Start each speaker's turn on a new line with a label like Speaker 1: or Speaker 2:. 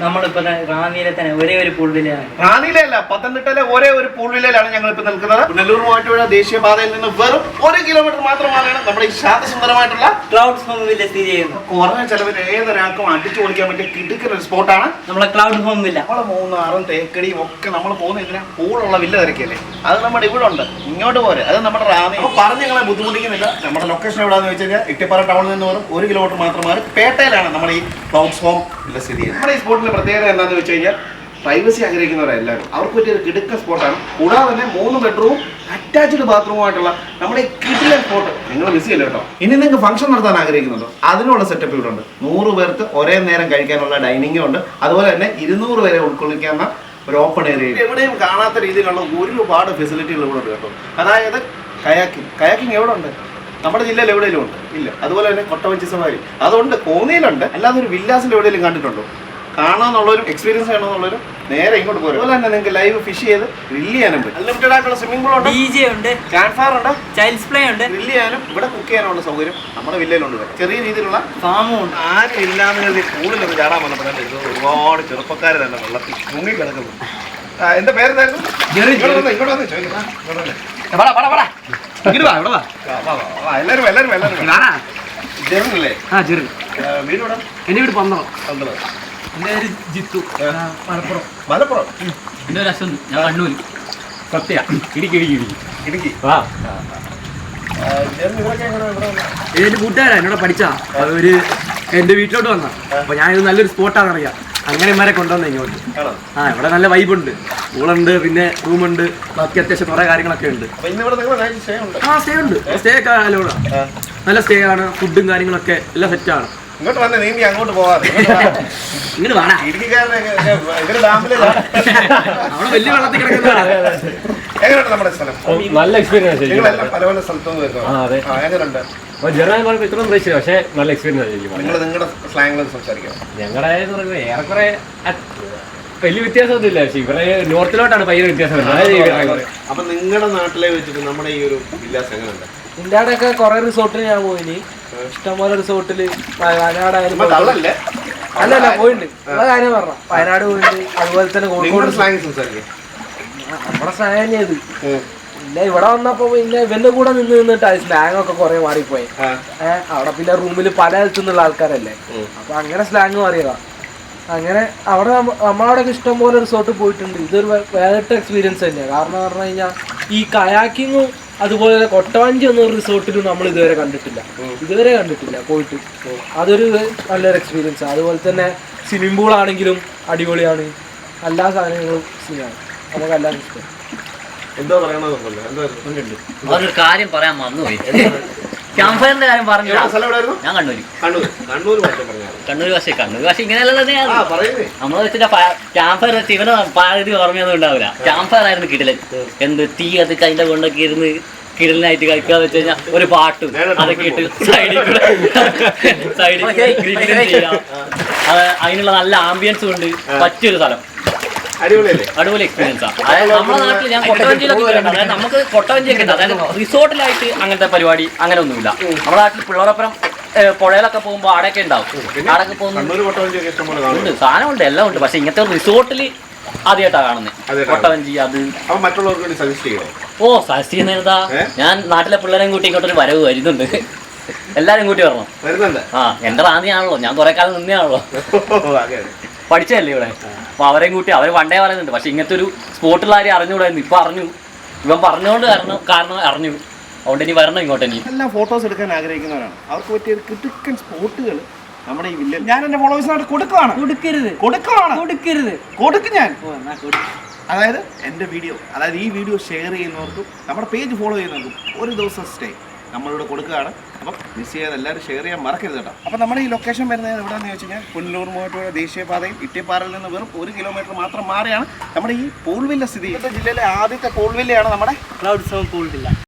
Speaker 1: നമ്മളിപ്പോ റാന്നിയിലെ തന്നെ ഒരേ ഒരു പൂൾ വില്ലയാണ്.
Speaker 2: റാന്നിയിലല്ല, പത്തനംതിട്ടയിലെ ഒരേ ഒരു പൂൾ വില്ലയിലാണ് ഞങ്ങൾ ഇപ്പൊ നിൽക്കുന്നത്. പുനലൂർ മൂവാറ്റുപുഴ ദേശീയപാതയിൽ നിന്ന് വെറും 1 കിലോമീറ്റർ മാത്രമാണ് നമ്മുടെ ഈ ശാന്തസുന്ദരമായിട്ടുള്ള
Speaker 1: ക്ലൗഡ് ഹോം വില്ല സ്ഥിതി ചെയ്യുന്നത്.
Speaker 2: കുറഞ്ഞ ചെലവിൽ ഏതൊരാൾക്കും അടിച്ചു പൊളിക്കാൻ പറ്റിയ കിടുക്കൻ ഒരു സ്പോട്ടാണ്
Speaker 1: നമ്മളെ ക്ലൗഡ് ഹോം വില്ല.
Speaker 2: നമ്മളെ മൂന്നാറും തേക്കടിയും ഒക്കെ നമ്മൾ പോകുന്ന ഇതിന് പൂളുള്ള വില്ല തിരക്കിയല്ലേ, അത് നമ്മുടെ ഇവിടെ ഉണ്ട്. ഇങ്ങോട്ട് പോരെ, അത് നമ്മുടെ റാന്നി. അപ്പൊ പറഞ്ഞ് ഞങ്ങളെ ബുദ്ധിമുട്ടിക്കുന്നില്ല. നമ്മുടെ ലൊക്കേഷൻ എവിടെയാണെന്ന് വെച്ച് കഴിഞ്ഞാൽ ഇട്ടിപ്പാറ ടൗണിൽ നിന്ന് വെറും 1 കിലോമീറ്റർ മാത്രമാണ് പേട്ടയിലാണ് നമ്മുടെ ഈ ക്ലൗഡ് ഹോം വില്ല സ്ഥിതി ചെയ്യുന്നത്. നമ്മുടെ ഈ സ്പോട്ടിന്റെ പ്രത്യേകത എന്താണെന്ന് വെച്ച് കഴിഞ്ഞാൽ പ്രൈവസി ആഗ്രഹിക്കുന്നവരെല്ലാവരും അവർക്ക് പറ്റിയൊരു കിടുക്കൻ സ്പോട്ടാണ്. കൂടാതെ തന്നെ 3 ബെഡ്റൂം അറ്റാച്ച്ഡ് ബാത്റൂമായിട്ടുള്ള നമ്മുടെ ഈ കിടിലൻ സ്പോട്ട് നിങ്ങൾ മിസ് ചെയ്യില്ല കേട്ടോ. ഇനി നിങ്ങൾക്ക് ഫംഗ്ഷൻ നടത്താൻ ആഗ്രഹിക്കുന്നുണ്ടോ, അതിനുള്ള സെറ്റപ്പ് ഇവിടെ ഉണ്ട്. 100 പേർക്ക് ഒരേ നേരം കഴിക്കാനുള്ള ഡൈനിങ്ങും ഉണ്ട്. അതുപോലെ തന്നെ 200 പേരെ ഉൾക്കൊള്ളിക്കാവുന്ന ഒരു ഓപ്പൺ ഏരിയ. എവിടെയും കാണാത്ത രീതിയിലുള്ള ഒരുപാട് ഫെസിലിറ്റികൾ ഇവിടെ ഉണ്ട് കേട്ടോ. അതായത് കയാക്കിംഗ് എവിടെ ഉണ്ട്, നമ്മുടെ ജില്ലയിൽ എവിടെയെങ്കിലും ഉണ്ട് ഇല്ല. അതുപോലെ തന്നെ കൊട്ടവഞ്ചി സവാരി അതുകൊണ്ട് കോന്നിയിലുണ്ട്. അല്ലാതെ ഒരു വില്ലാസിൽ എവിടെയെങ്കിലും കണ്ടിട്ടുണ്ടോ? കാണാന്നുള്ളൊരു എക്സ്പീരിയൻസ് ചെയ്യണമെന്നുള്ളൊരു നേരെ ഇങ്ങോട്ട് പോരും. അതുപോലെ തന്നെ നിങ്ങൾക്ക് ലൈവ് ഫിഷ് ചെയ്ത് ഗ്രില്ല് ചെയ്യാനും പറ്റും. അൺലിമിറ്റഡ് ആയിട്ടുള്ള സ്വിമ്മിംഗ് പൂൾ ഉണ്ട്,
Speaker 1: DJ ഉണ്ട്,
Speaker 2: ക്യാമ്പ് ഫയർ ഉണ്ട്,
Speaker 1: ചൈൽഡ്സ് പ്ലേ ഉണ്ട്.
Speaker 2: ഗ്രില്ല് ചെയ്യാനും ഇവിടെ കുക്ക് ചെയ്യാനുള്ള സൗകര്യം നമ്മുടെ വില്ലയിലുണ്ട്. ചെറിയ രീതിയിലുള്ള
Speaker 1: ഫാമും ഉണ്ട്.
Speaker 2: ആരും ഇല്ലാന്ന് കരുതി പൂളിലൊക്കെ ചാടാൻ വന്നപ്പോഴാണ് ഇത് ഒരുപാട് ചെറുപ്പക്കാർ തന്നെ വെള്ളത്തിൽ മുങ്ങി കിടക്കുന്നു. എന്റെ പേരെന്തായിരുന്നു? വീടോടെ
Speaker 3: എന്റെ വീട് പന്തളം.
Speaker 1: എന്റെ പേര് ജിത്തു, മലപ്പുറം.
Speaker 2: മലപ്പുറം.
Speaker 3: എന്റെ ഒരു അശ്വന്ത്, ഞാൻ കണ്ണൂര്. സത്യ ഇടുക്കി.
Speaker 2: ഇടുക്കി.
Speaker 3: എന്റെ കൂട്ടുകാരാ എന്നോട് പഠിച്ചാ ഒരു എന്റെ വീട്ടിലോട്ട് വന്ന. അപ്പൊ ഞാനിത് നല്ലൊരു സ്പോട്ടാണെന്ന് അറിയാം. അങ്ങനെ ഇമാരെ കൊണ്ടുവന്ന ഇങ്ങോട്ട്. ഇവിടെ നല്ല വൈബുണ്ട്, സ്കൂളുണ്ട്, പിന്നെ റൂമുണ്ട്, ബാക്കി അത്യാവശ്യം കുറെ കാര്യങ്ങളൊക്കെ ഉണ്ട്. സ്റ്റേ ഉണ്ട്. സ്റ്റേ ഒക്കെ നല്ല സ്റ്റേ ആണ്. ഫുഡും കാര്യങ്ങളൊക്കെ എല്ലാം സെറ്റാണ്.
Speaker 2: ഇങ്ങോട്ട് വന്നേ, നീന്തി അങ്ങോട്ട് പോവാതെ
Speaker 3: ഇങ്ങോട്ട് വേണം. അവിടെ വലിയ വെള്ളത്തിൽ കിടക്കുന്നതാണ്.
Speaker 2: എങ്ങനെയുണ്ട് നമ്മുടെ സ്ഥലം?
Speaker 4: നല്ല എക്സ്പീരിയൻസ്.
Speaker 2: പല പല സ്ഥലത്തും എങ്ങനെയുണ്ട്?
Speaker 4: ജർമ്മനി പറയുമ്പോൾ ഇത്രയും പ്രതീക്ഷിച്ചില്ല, പക്ഷേ നല്ല എക്സ്പീരിയൻസ് ആയിരിക്കും.
Speaker 2: നിങ്ങളുടെ സ്ലാങ്ങിൽ സംസാരിക്കാം.
Speaker 4: ഞങ്ങളുടെ പറയുമ്പോൾ ഏറെക്കുറെ വലിയ വ്യത്യാസമൊന്നുമില്ല, പക്ഷേ ഇവരെ നോർത്തിലോട്ടാണ് ഭയങ്കര വ്യത്യാസം വരുന്നത്.
Speaker 2: അപ്പൊ നിങ്ങളുടെ നാട്ടിലെ വെച്ചിട്ട് നമ്മുടെ ഈ ഒരു വില്ലാസ് എങ്ങനെയുണ്ട്?
Speaker 3: ഇന്ത്യ ഒക്കെ കുറെ റിസോർട്ടിൽ ഞാൻ പോയിനി. ഇഷ്ടംപോലെ റിസോർട്ടില് വയനാടായാലും അല്ലല്ല പോയിട്ടുണ്ട്. ഉള്ള കാര്യം പറഞ്ഞ വയനാട് പോയിട്ടുണ്ട്. അതുപോലെ തന്നെ കോഴിക്കോട് നമ്മുടെ സ്ലാങ് ഇത് പിന്നെ ഇവിടെ വന്നപ്പോ പിന്നെ ഇവന്റെ കൂടെ നിന്നിട്ട് സ്ലാങ് ഒക്കെ കുറെ മാറിപ്പോയി. അവിടെ പിന്നെ റൂമിൽ പല സ്ഥലത്തുനിന്നുള്ള ആൾക്കാരല്ലേ, അപ്പൊ അങ്ങനെ സ്ലാങ് മാറിയതാ. അങ്ങനെ അവിടെ നമ്മളവിടെ ഇഷ്ടംപോലെ റിസോർട്ട് പോയിട്ടുണ്ട്. ഇതൊരു വേറിട്ട എക്സ്പീരിയൻസ് തന്നെയാണ്. കാരണം പറഞ്ഞു കഴിഞ്ഞാൽ ഈ കയാക്കിങ്ങും അതുപോലെ കൊട്ടവഞ്ചി ഒന്നും റിസോർട്ടിലും നമ്മൾ ഇതുവരെ കണ്ടിട്ടില്ല പോയിട്ട്. അതൊരു നല്ലൊരു എക്സ്പീരിയൻസ്. അതുപോലെ തന്നെ സ്വിമ്മിംഗ് പൂൾ ആണെങ്കിലും അടിപൊളിയാണ്. എല്ലാ സാധനങ്ങളും സീനാണ്. നമുക്കെല്ലാം ഇഷ്ടം.
Speaker 5: ഒരു കാര്യം പറയാൻ മറന്നുപോയി. ക്യാമ്പ് ഫയറിന്റെ കാര്യം പറഞ്ഞു. ഞാൻ കണ്ണൂർ ഭാഷ ഇങ്ങനെയല്ല തന്നെയാണ് നമ്മൾ വെച്ചിട്ട് ക്യാമ്പ് ഫയർ വെച്ച് ഇവനെ പകുതി ഓർമ്മയൊന്നും ഉണ്ടാവില്ല. ക്യാമ്പ് ഫയർ ആയിരുന്നു കിടിലൻ. എന്ത് തീ കത്തിച്ച് അതിന്റെ കൊണ്ടൊക്കെ ഇരുന്ന് കിടലിനായിട്ട് കഴിക്കാന്ന് വെച്ച് കഴിഞ്ഞാൽ ഒരു പാട്ടും അതൊക്കെ ഇട്ട് സൈഡിൽ ചെയ്യാം. അതിനുള്ള നല്ല ആംബിയൻസും ഉണ്ട്. പറ്റിയൊരു സ്ഥലം, അടിപൊളി എക്സ്പീരിയൻസാണ്. അതായത് നമ്മുടെ നാട്ടിൽ ഞാൻ കൊട്ടവഞ്ചിയിലൊക്കെ വരുന്നുണ്ട്. അതായത് നമുക്ക് കൊട്ടവഞ്ചിയൊക്കെ ഉണ്ട്. അതായത് റിസോർട്ടിലായിട്ട് അങ്ങനത്തെ പരിപാടി അങ്ങനെ ഒന്നുമില്ല. നമ്മുടെ നാട്ടിൽ പിള്ളേരൊപ്പം പുഴയിലൊക്കെ പോകുമ്പോൾ അവിടെയൊക്കെ ഉണ്ടാവും. അവിടെയൊക്കെ പോകുന്നുണ്ട്, സാധനമുണ്ട്, എല്ലാം ഉണ്ട്. പക്ഷെ ഇങ്ങനത്തെ റിസോർട്ടിൽ ആദ്യമായിട്ടാണ് കാണുന്നത് കൊട്ടവഞ്ചി. അത്
Speaker 2: മറ്റുള്ളവർക്ക് സജസ്റ്റ് ചെയ്യണോ?
Speaker 5: സജസ്റ്റ് ചെയ്യുന്നതാ. ഞാൻ നാട്ടിലെ പിള്ളേരെയും കൂട്ടി ഇങ്ങോട്ടൊരു വരവ് വരുന്നുണ്ട്. എല്ലാരും കൂട്ടി വരണം. എന്റെ റാന്നിയാണല്ലോ, ഞാൻ കുറെ കാലം നിന്നെയാണല്ലോ, പഠിച്ചല്ലേ ഇവിടെ. അപ്പൊ അവരെയും കൂട്ടി അവർ വണ്ടേ പറയുന്നുണ്ട്. പക്ഷെ ഇങ്ങനത്തെ ഒരു സ്പോട്ടുള്ള ആരെയും അറിഞ്ഞുകൂടായിരുന്നു. ഇപ്പൊ അറിഞ്ഞു. ഇവൻ പറഞ്ഞുകൊണ്ട് കാരണം അറിഞ്ഞു. അതുകൊണ്ട് ഇനി വരണം ഇങ്ങോട്ട്. ഇനി
Speaker 2: എല്ലാം ഫോട്ടോസ് എടുക്കാൻ ആഗ്രഹിക്കുന്നവരാണ്. അവർക്ക് പറ്റിയ ക്രിട്ടിക്കൽ സ്പോട്ടുകൾ നമ്മുടെ ഈ വില്ലേജ് ഞാൻ എന്റെ ഫോളോവേഴ്സിനായിട്ട് കൊടുക്കും ഞാൻ. അതായത് എന്റെ വീഡിയോ, അതായത് ഈ വീഡിയോ ഷെയർ ചെയ്യുന്നവർക്കും നമ്മുടെ പേജ് ഫോളോ ചെയ്യുന്നവർക്കും ഒരു ദിവസം സ്റ്റേ നമ്മളിവിടെ കൊടുക്കുകയാണ്. അപ്പം മിസ് ചെയ്യാതെ എല്ലാവരും ഷെയർ ചെയ്യാൻ മറക്കരുത് കേട്ടോ. അപ്പം നമ്മുടെ ഈ ലൊക്കേഷൻ വരുന്നത് എവിടെയാണെന്ന് വെച്ച് കഴിഞ്ഞാൽ പുനലൂർ മൂവാറ്റുപുഴ ദേശീയപാതയിൽ ഇട്ടിപ്പാറയിൽ നിന്ന് വെറും 1 കിലോമീറ്റർ മാത്രം മാറിയാണ് നമ്മുടെ ഈ പൂൾ വില്ല സ്ഥിതി ചെയ്യുന്നത്. ജില്ലയിലെ ആദ്യത്തെ പൂൾ വില്ലയാണ് നമ്മുടെ
Speaker 1: ക്ലൗഡ് ഹോം പൂൾ വില്ല.